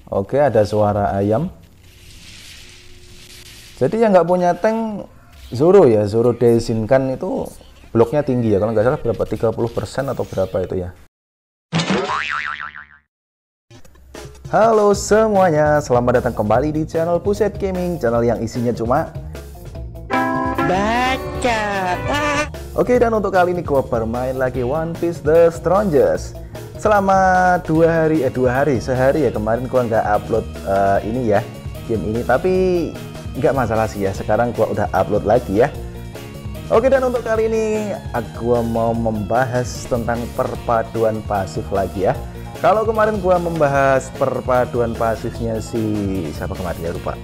Oke, ada suara ayam. Jadi yang nggak punya tank Zoro ya, Zoro Daishinkan itu bloknya tinggi ya. Kalau nggak salah berapa, 30% atau berapa itu ya. Halo semuanya, selamat datang kembali di channel Puset Gaming, channel yang isinya cuma baca. Oke, dan untuk kali ini gua bermain lagi One Piece The Strongest. Selama sehari ya, kemarin gua nggak upload ini ya, game ini, tapi nggak masalah sih ya, sekarang gua udah upload lagi ya. Oke, dan untuk kali ini gua mau membahas tentang perpaduan pasif lagi ya. Kalau kemarin gua membahas perpaduan pasifnya si siapa kemarin ya, lupa,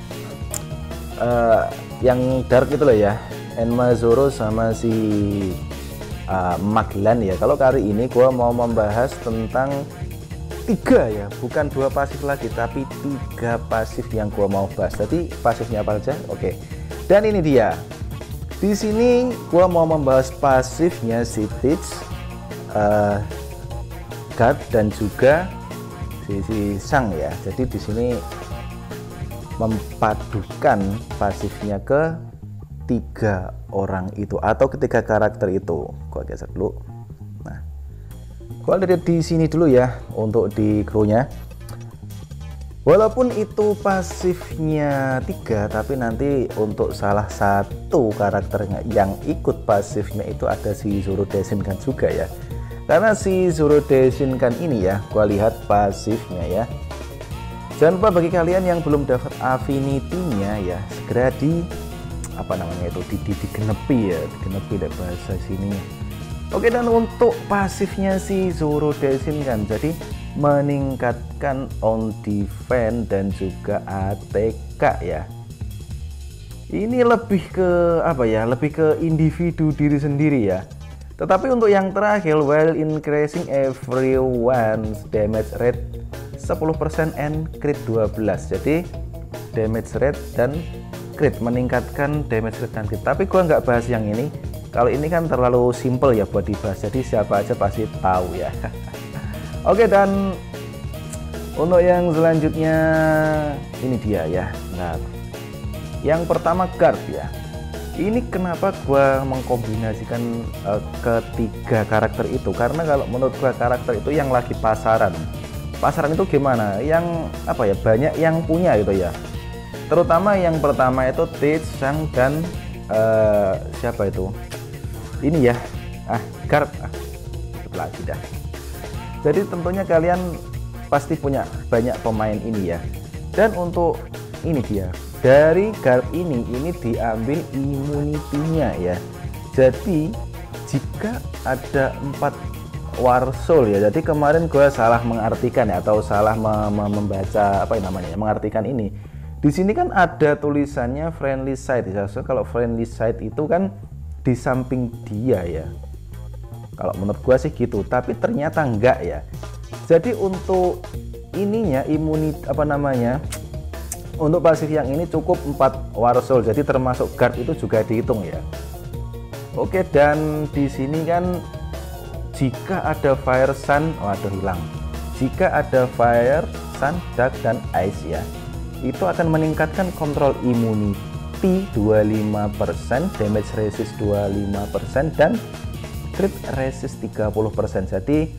yang dark itu loh ya, Enma Zoro sama si Magellan ya. Kalau kali ini gua mau membahas tentang 3 ya, bukan 2 pasif lagi, tapi 3 pasif yang gua mau bahas. Jadi pasifnya apa aja? Oke. Dan ini dia. Di sini gua mau membahas pasifnya si Teach, Guard, dan juga si Sang ya. Jadi di sini mempadukan pasifnya ke 3 orang itu atau ketiga karakter itu. Gua geser dulu. Nah, gua lihat di sini dulu ya untuk di krunya. Walaupun itu pasifnya 3, tapi nanti untuk salah satu karakternya yang ikut pasifnya itu ada si Zoro Daishinkan juga ya. Karena si Zoro Daishinkan ini ya, gua lihat pasifnya ya. Jangan lupa bagi kalian yang belum dapat affinity-nya ya, segera digenepi ya, digenepi deh bahasa sininya. Oke, dan untuk pasifnya si Zoro Daishinkan, jadi meningkatkan on defense dan juga ATK ya. Ini lebih ke lebih ke individu diri sendiri ya. Tetapi untuk yang terakhir, while increasing everyone's damage rate 10% and crit 12. Jadi damage rate dan crit, meningkatkan damage rate dan crit. Tapi gua nggak bahas yang ini. Kalau ini kan terlalu simple ya buat dibahas. Jadi siapa aja pasti tahu ya. Oke, dan untuk yang selanjutnya ini dia ya. Nah, yang pertama Guard ya. Ini kenapa gua mengkombinasikan ketiga karakter itu? Karena kalau menurut gua karakter itu yang lagi pasaran. Pasaran itu gimana? Yang banyak yang punya gitu ya. Terutama yang pertama itu Teach, Sang, dan siapa itu? Ini ya. Guard. Lagi dah. Jadi tentunya kalian pasti punya banyak pemain ini ya. Dan untuk ini dia, dari Guard ini diambil immunity-nya ya. Jadi jika ada 4 War Soul ya. Jadi kemarin gue salah mengartikan ya, atau salah membaca mengartikan ini. Di sini kan ada tulisannya friendly side ya. So, kalau friendly side itu kan di samping dia ya. Kalau menurut gua sih gitu, tapi ternyata enggak ya. Jadi untuk ininya untuk pasif yang ini cukup 4 War Soul. Jadi termasuk Guard itu juga dihitung ya. Oke, dan di sini kan jika ada Fire, Sun, hilang. Jika ada Fire, Sun, Dark, dan Ice ya, itu akan meningkatkan kontrol immunity 25%, damage resist 25%, dan crit resist 30%. Jadi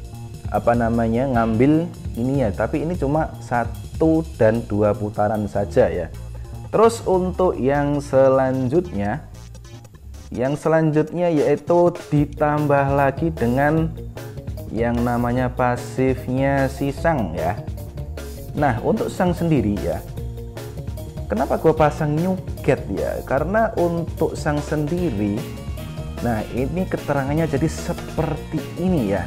ngambil ini ya, tapi ini cuma 1 dan 2 putaran saja ya. Terus untuk yang selanjutnya yaitu ditambah lagi dengan yang namanya pasifnya si Sang ya. Nah, untuk Sang sendiri ya, kenapa gue pasang New Get ya? Karena untuk Sang sendiri, nah ini keterangannya jadi seperti ini ya.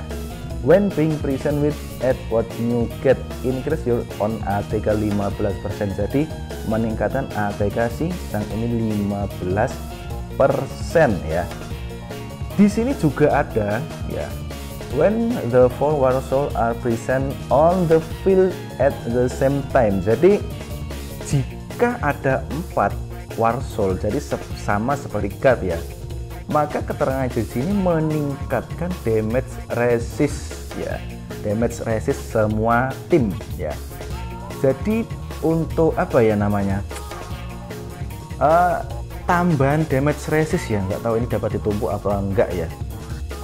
When being present with Edward New Get, increase your on ATK 15%. Jadi meningkatkan ATK si Sang ini 15% ya. Di sini juga ada ya. When the 4 War Soul are present on the field at the same time. Jadi jika ada 4 War Soul, jadi sama seperti Guard ya, maka keterangan di sini meningkatkan damage resist ya, damage resist semua tim ya. Jadi untuk apa ya namanya, tambahan damage resist ya, nggak tahu ini dapat ditumpuk apa enggak ya.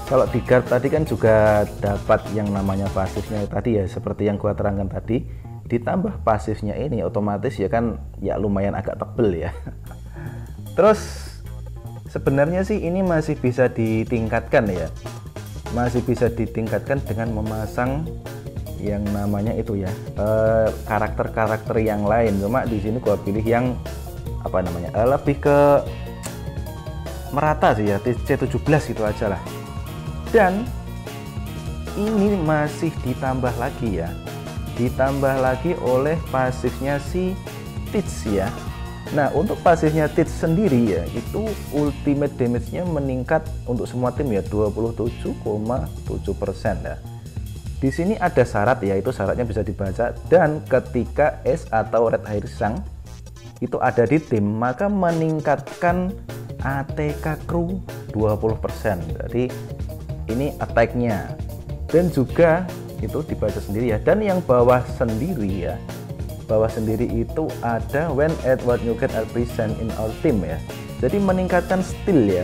Kalau di guard tadi kan juga dapat yang namanya pasifnya tadi ya, seperti yang gua terangkan tadi, ditambah pasifnya ini otomatis ya kan ya lumayan agak tebel ya. Terus sebenarnya sih ini masih bisa ditingkatkan ya, masih bisa ditingkatkan dengan memasang yang namanya itu ya, karakter-karakter yang lain. Cuma di sini gua pilih yang apa namanya, lebih ke merata sih ya, C17 itu aja lah. Dan ini masih ditambah lagi ya, ditambah lagi oleh pasifnya si Teach ya. Nah untuk pasifnya Teach sendiri ya, itu ultimate damage-nya meningkat untuk semua tim ya 27,7% ya. Di sini ada syarat ya, itu syaratnya bisa dibaca, dan ketika S atau Red Air Sang itu ada di tim maka meningkatkan ATK kru 20%. Jadi ini attack-nya, dan juga itu dibaca sendiri ya. Dan yang bawah sendiri ya, bawah sendiri itu ada when Edward Newgate are present in our team ya, jadi meningkatkan skill ya.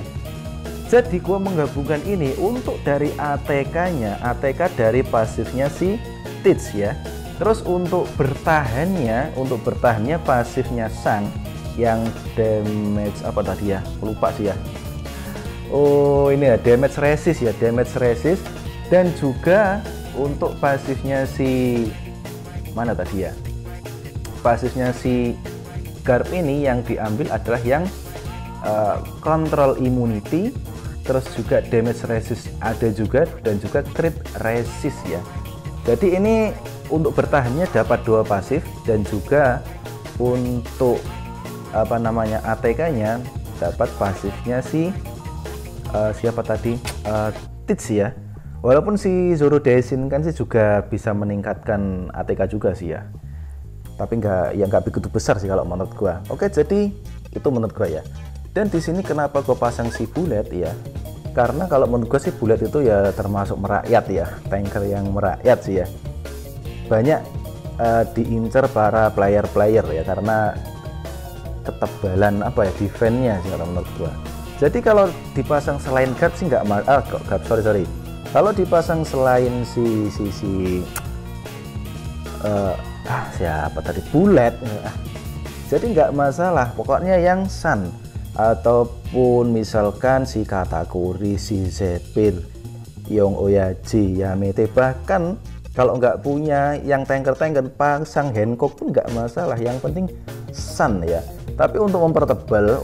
Jadi gua menggabungkan ini untuk dari ATK-nya, ATK dari pasifnya si Teach ya. Terus untuk bertahannya, pasifnya Sang yang damage apa tadi ya, lupa sih ya. Oh ini ya, damage resist ya, damage resist. Dan juga untuk pasifnya si mana tadi ya, pasifnya si Garp ini yang diambil adalah yang control immunity, terus juga damage resist ada juga, dan juga crit resist ya. Jadi ini untuk bertahannya dapat 2 pasif, dan juga untuk apa namanya ATK-nya dapat pasifnya si siapa tadi, Teach ya. Walaupun si Zoro Daishin kan sih juga bisa meningkatkan ATK juga sih ya, tapi nggak begitu besar sih kalau menurut gua. Oke, jadi itu menurut gua ya. Dan di sini kenapa gua pasang si Bullet ya, karena kalau menurut gua sih Bullet itu ya termasuk merakyat ya, tanker yang merakyat sih ya. Banyak diincar para player ya, karena ketebalan apa ya, defense-nya sih kalau menurut gua. Jadi kalau dipasang selain guard sih nggak sorry. Kalau dipasang selain siapa tadi, Bullet, jadi nggak masalah. Pokoknya yang Sun ataupun misalkan si Katakuri, si Zephyr, Yong Oyaji, Yamete, bahkan kalau nggak punya yang tanker pasang Hancock pun nggak masalah. Yang penting Sun ya. Tapi untuk mempertebal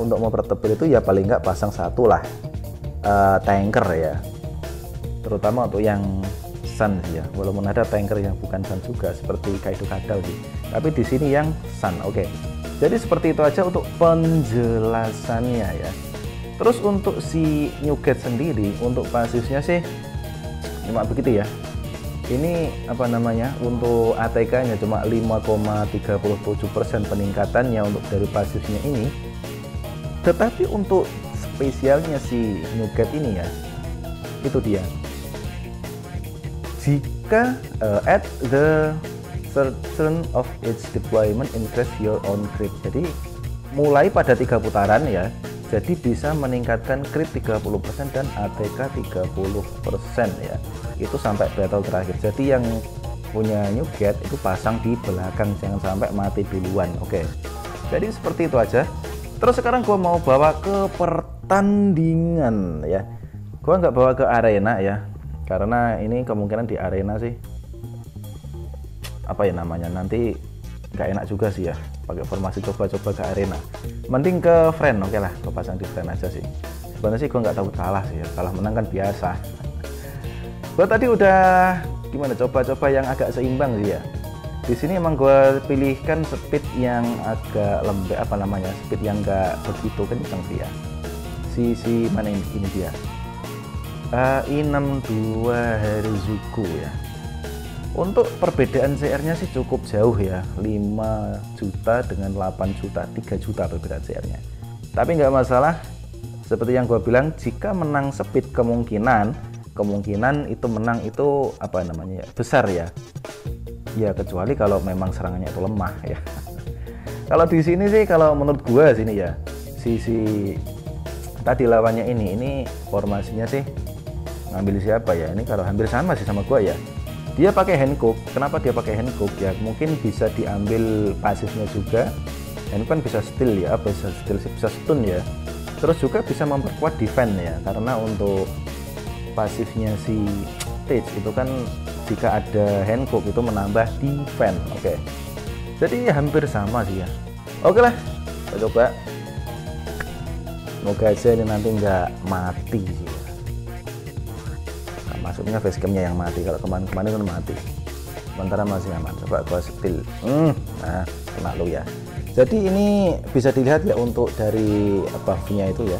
itu ya paling nggak pasang satu lah tanker ya, terutama untuk yang Sun sih ya. Walaupun ada tanker yang bukan Sun juga seperti Kaido Kadal sih, tapi di sini yang Sun. Oke. Jadi seperti itu aja untuk penjelasannya ya. Terus untuk si Newgate sendiri, untuk pasifnya sih cuma begitu ya. Ini apa namanya, untuk ATK-nya cuma 5,37% peningkatannya untuk dari pasifnya ini. Tetapi untuk spesialnya si Newgate ini ya, itu dia. Jika at the turn of its deployment increase your own crit. Jadi mulai pada 3 putaran ya, jadi bisa meningkatkan crit 30% dan ATK 30% ya. Itu sampai battle terakhir. Jadi yang punya Newgate itu pasang di belakang, jangan sampai mati duluan. Oke. Jadi seperti itu aja. Terus sekarang gua mau bawa ke pertandingan ya. Gua nggak bawa ke arena ya, karena ini kemungkinan di arena sih apa ya namanya, nanti nggak enak juga sih ya pakai formasi coba-coba ke arena. Mending ke friend. Oke lah, gua pasang di friend aja sih. Sebenarnya sih gua nggak tahu kalah sih ya, kalah menang kan biasa. Gue tadi udah gimana, coba-coba yang agak seimbang sih ya. Di sini emang gue pilihkan speed yang agak lembek, apa namanya, speed yang nggak begitu kencang sih ya. Si mana ini dia, I62 Harizuku ya. Untuk perbedaan CR-nya sih cukup jauh ya, 5 juta dengan 8 juta, 3 juta perbedaan CR-nya. Tapi nggak masalah, seperti yang gue bilang, jika menang speed kemungkinan itu menang itu apa namanya ya, besar ya. Ya kecuali kalau memang serangannya itu lemah ya. Kalau di sini sih, kalau menurut gua sini ya, sisi tadi lawannya ini formasinya sih ngambil siapa ya? Ini kalau hampir sama sih sama gua ya. Dia pakai Hancock. Kenapa dia pakai Hancock ya? Mungkin bisa diambil pasifnya juga. Hancock kan bisa steal ya, bisa steal, bisa stun ya. Terus juga bisa memperkuat defense ya, karena untuk pasifnya si Stage itu kan jika ada Hancock itu menambah defense. Oke. Jadi hampir sama sih ya. Oke lah, kita coba. Semoga aja ini nanti nggak mati sih ya. Nah, masuknya facecamnya yang mati. Kalau kemarin kan mati. Sementara masih aman. Coba gua steal. Nah, kena lu ya. Jadi ini bisa dilihat ya untuk dari buff-nya itu ya.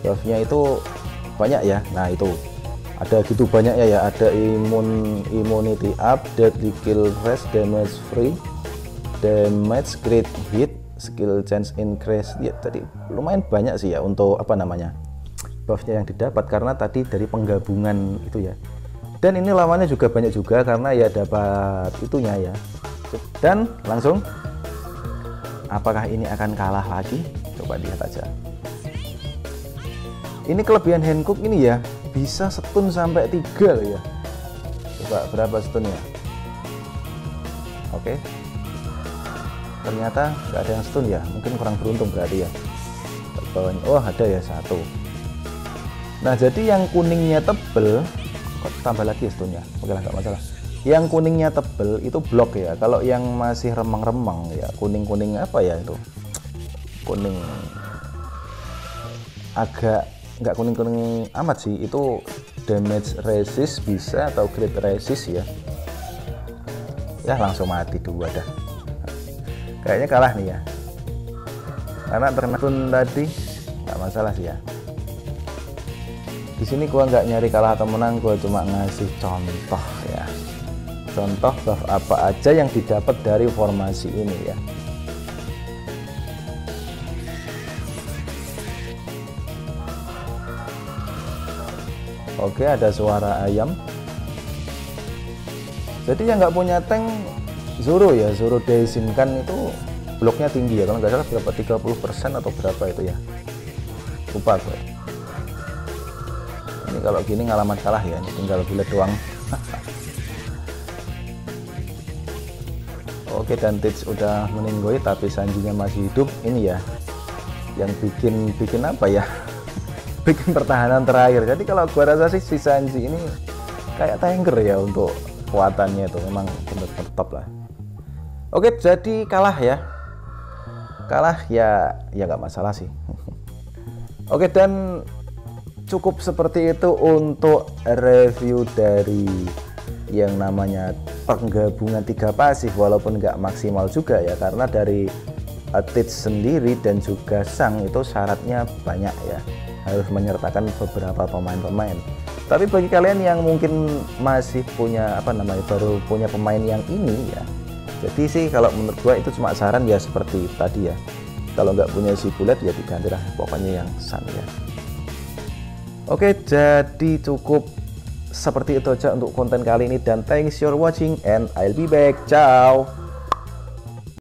Buff-nya itu banyak ya. Nah itu ada gitu banyak ya. Ada immunity up, deadly kill rest, damage free, damage crit hit, skill chance increase ya. Tadi lumayan banyak sih ya untuk apa namanya buffnya yang didapat, karena tadi dari penggabungan itu ya. Dan ini lawannya juga banyak juga karena ya dapat itunya ya. Dan langsung, apakah ini akan kalah lagi? Coba lihat aja. Ini kelebihan Hancock ini ya, bisa stun sampai 3 loh ya. Coba berapa stunnya? Oke. Ternyata nggak ada yang stun ya, mungkin kurang beruntung berarti ya. Bawahnya, oh ada ya 1. Nah jadi yang kuningnya tebel, kok tambah lagi stunnya? Oke lah, nggak masalah. Yang kuningnya tebel itu blok ya. Kalau yang masih remang-remang ya, kuning-kuning apa ya itu? Kuning agak nggak kuning-kuning amat sih, itu damage resist bisa atau crit resist ya. Ya langsung mati 2 dah. Kayaknya kalah nih ya, karena terkena stun tadi. Nggak masalah sih ya. Di sini gua nggak nyari kalah atau menang, gua cuma ngasih contoh ya. Contoh buff apa aja yang didapat dari formasi ini ya. Oke, ada suara ayam. Jadi yang nggak punya tank Zoro ya, Zoro Daishin kan itu bloknya tinggi ya, kalau nggak salah berapa 30% atau berapa itu ya, lupa gue. Ini kalau gini ngalamat kalah ya, ini tinggal bullet doang. Oke, dan Tits udah meninggoy tapi Sanjinya masih hidup. Ini ya yang bikin apa ya, bikin pertahanan terakhir. Jadi kalau gua rasa sih si Sanji ini kayak tanker ya, untuk kekuatannya itu memang bener-bener top lah. Oke, jadi kalah ya, ya nggak masalah sih. Oke, dan cukup seperti itu untuk review dari yang namanya penggabungan 3 pasif, walaupun nggak maksimal juga ya, karena dari Tits sendiri dan juga Sang itu syaratnya banyak ya, harus menyertakan beberapa pemain-pemain. Tapi bagi kalian yang mungkin masih punya apa namanya, baru punya pemain yang ini ya, jadi sih kalau menurut gua itu cuma saran ya, seperti tadi ya, kalau nggak punya si bullet ya digantilah pokoknya yang Sun ya. Oke, jadi cukup seperti itu aja untuk konten kali ini, dan thanks for watching and I'll be back. Ciao.